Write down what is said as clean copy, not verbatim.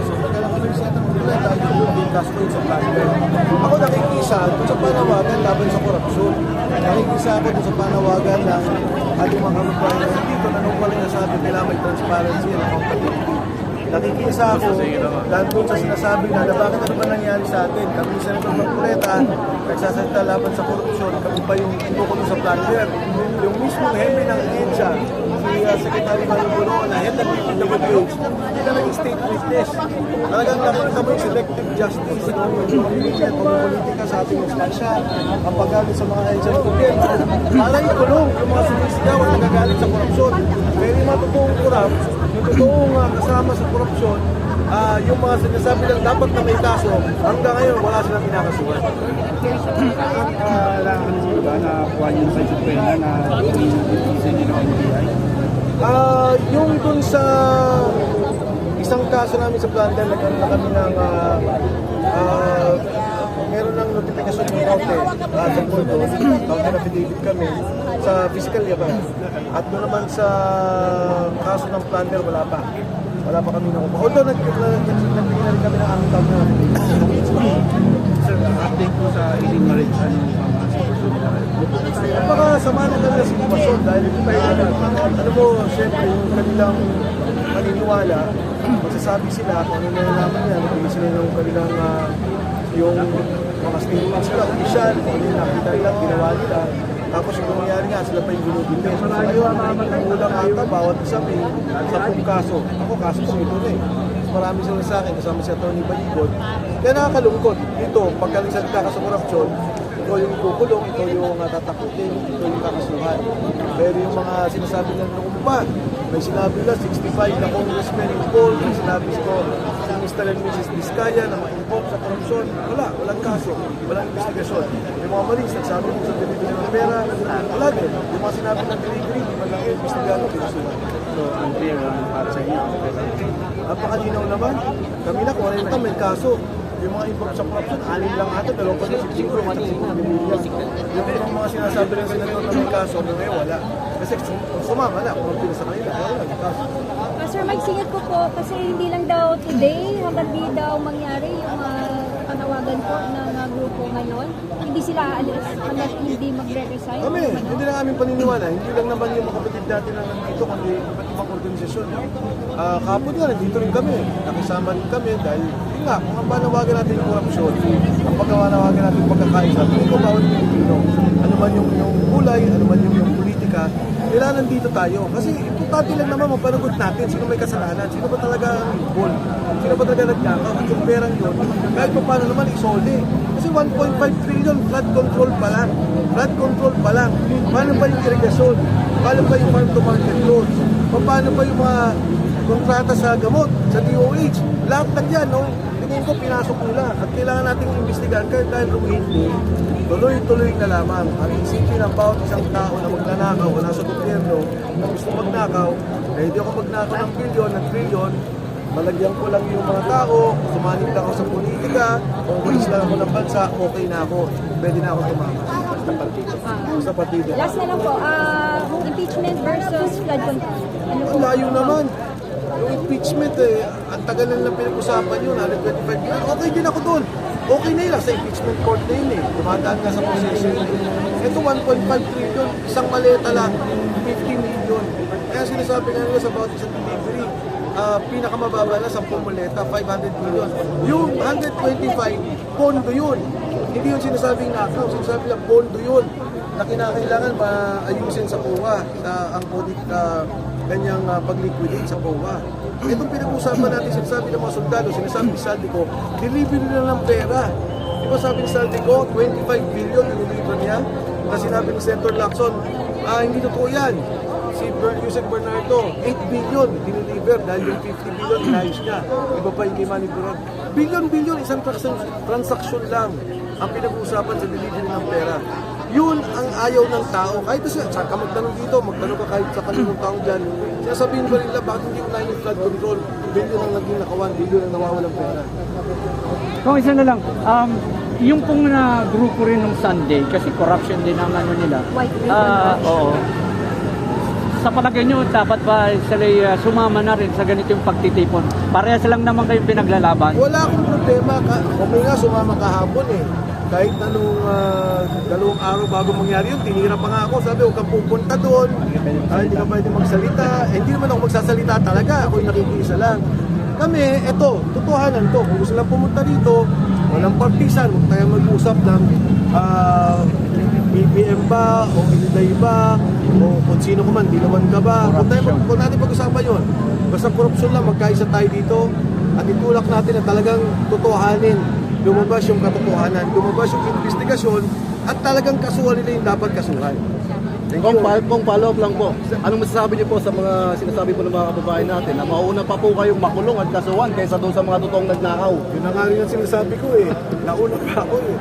So pagkala kami sa Santa Marcoleta, yung cash ko sa plunder. Ako nakikisa doon sa panawagan laban sa korupsyon. Nakikisa ako doon sa panawagan ng ating mga kababayan dito na nung walang nasabi kailangan may transparency and accountability. Nakikisa ako dahil doon sa sinasabi na bakit ano ba nangyari sa atin. Kami sa Santa Marcoleta, nagsasalita laban sa korupsyon, kami pa yung inukulong sa plunder. Yung mismong hepe ng EDSA, si Secretary Manugulo na head ng DPWH, hindi na naging state witness. Talagang nakita mo yung selective justice, yung politika sa ating instansya, ang paggalit sa mga EDSA ng gobyerno. Parang ikulong yung mga sumisigaw at nagagalit sa korupsyon. Pero yung mga totoong korap, yung totoong kasama sa korupsyon, yung mga sinasabi lang dapat na may kaso, hanggang ngayon wala silang kinakasuhan. Kailangan nyo ba na kuha yun sa Suprema na iniisin nyo ng NBI? Yung dun sa isang kaso namin sa plantel, nagkaroon na kami ng meron ng notifikasyon ng Kaute sa Puerto, Kaute affidavit kami sa fiscal ba? At doon naman sa kaso ng plantel, wala pa kami nakuha. Although nagbigay na rin kami ng aming tawag na Sir, update po sa Eileen Marriage, ano ang sitwasyon nila? napakasama na talaga sa sitwasyon dahil ano mo, siyempre yung kanilang paniniwala, magsasabi sila kung ano nalalaman niya, nagbigay sila ng kanilang yung mga statements sila, opisyal, kung ano yung nakita nila, ginawa nila. Tapos yung nangyayari nga, sila pa yung ginugulpin. So ngayon, ulang ata, bawat isa may 10 kaso. Ako, kaso ko ito na eh. Marami sila sa akin, kasama si Atty. Baligod. Kaya nakakalungkot. Dito, pagkaligsalita ka sa korupsyon, ito yung kukulong, ito yung tatakutin, ito yung kakasuhan. Pero yung mga sinasabi ng noong pa, may sinabi lang 65 na congressmen involved, may sinabi ko si Mr. and Mrs. Vizcaya na ma-involved sa korupsyon. Walang kaso, walang investigasyon. Yung mga malis, nagsabi ko sa delivery ng pera, wala din. Yung mga sinabi ng delivery, di ba lang investigado, pinasuhan. So, unclear para sa inyo. Napakalinaw naman. Kami na, kung ano may kaso. Yung mga involved sa corruption, alim lang ata, 2.5 yung mga sinasabi rin sa ganito na may kaso, ngayon wala. Kasi sumama na, kung magpila sa kanila, wala yung kaso. Sir Mike, singit ko po kasi hindi lang daw today, hanggang di daw mangyari yung panawagan po ng grupo ngayon. Hindi sila aalis hanggang hindi magre-resign. Kami, hindi lang aming paniniwala. Hindi lang naman yung mga kapatid natin na nandito, kundi iba't ibang organisasyon. Kapag nga, nandito rin kami. Nakisama rin kami dahil, yun nga, kung ang panawagan natin yung korupsyon, ang pagkawanawagan natin yung pagkakaisa, hindi ko bawat Pilipino. Ano man yung kulay, ano man yung politika, kailangan nandito tayo. Kasi importante lang naman mapanagot natin sino may kasalanan, sino ba talaga ang involved, sino ba talaga nagnakaw, at yung perang yun, kahit pa paano naman isolde. Kasi 1.5 trillion flood control pa lang. Flood control pa lang. Paano pa yung irrigasyon? Paano pa yung farm-to-market loans? Paano pa yung mga kontrata sa gamot, sa DOH? Lahat na yan, no? Tingin ko pinasok nila at kailangan nating imbestigahan kahit dahil kung hindi, tuloy-tuloy na lamang ang isipin ng bawat isang tao na magnanakaw o nasa gobyerno na gusto magnakaw, eh hindi ako magnakaw ng bilyon, ng trilyon, malagyan ko lang yung mga tao, sumanib lang ako sa politika, kung walis lang ako ng bansa, okay na ako, pwede na ako tumama sa partido. Sa partido. Last na lang po, impeachment versus flood control. Ang layo naman. Yung impeachment ang tagal na lang pinag-usapan yun, 125 years. Okay din ako doon. Okay na yun, sa impeachment court na yun eh. Dumadaan nga sa proseso. Ito 1.5 trillion, isang maleta lang, 50 million. Kaya sinasabi nga nila sa bawat isang delivery, pinakamababa na 10 maleta, 500 million. Yung 125, pondo yun. Hindi yung sinasabing nakaw, sinasabi lang pondo yun na kinakailangan maayusin sa POA, ang audit kanyang pag-liquidate sa POA. Itong pinag-usapan natin, sinasabi ng mga sundalo, sinasabi ni Saldico, delivery na ng pera. Di ba sabi ni Saldico, 25 billion diniliver niya? Kasi sinabi ni Senator Lacson, hindi totoo yan. Si Yusek Bernardo, 8 billion diniliver dahil yung 50 billion inayos niya. Iba pa yung kay Manny Burod. Billion, isang transaksyon lang ang pinag-uusapan sa delivery ng pera. Yun ang ayaw ng tao. Kahit saan ka magtanong dito, magtanong ka kahit sa kaninong tao dyan, sinasabihin ba nila bakit hindi unahin yung flood control? Billion ang naging nakawan, billion ang nawawalang pera. Kung isa na lang, yung pong na grupo rin ng Sunday, kasi corruption din ang ano nila. White ribbon. Oo. sa palagay nyo, dapat ba sila sumama na rin sa ganito yung pagtitipon? Parehas lang naman kayong pinaglalaban. Wala akong problema. Okay nga, sumama kahapon eh. Kahit anong 2 araw bago mangyari yun, tinira pa nga ako. Sabi, huwag kang pupunta doon. Hindi ka pwede magsalita. Hindi naman ako magsasalita talaga. Ako'y nakikiisa lang. Kami, eto, totohanan to. Kung gusto lang pumunta dito, walang partisan. Huwag tayo mag-usap ng BPM ba, o Inday ba, o kung sino ka man, di naman ka ba. Kung natin pag-usapan yun, basta korupsyon lang, magkaisa tayo dito at itulak natin na talagang totohanin, lumabas yung katotohanan, lumabas yung investigasyon at talagang kasuhan nila yung dapat kasuhan. Kung follow-up lang po, anong masasabi niyo po sa mga sinasabi po ng mga kababayan natin na mauna pa po kayong makulong at kasuhan kaysa doon sa mga totoong nagnakaw? Yun na nga rin ang sinasabi ko eh, nauna pa ako eh.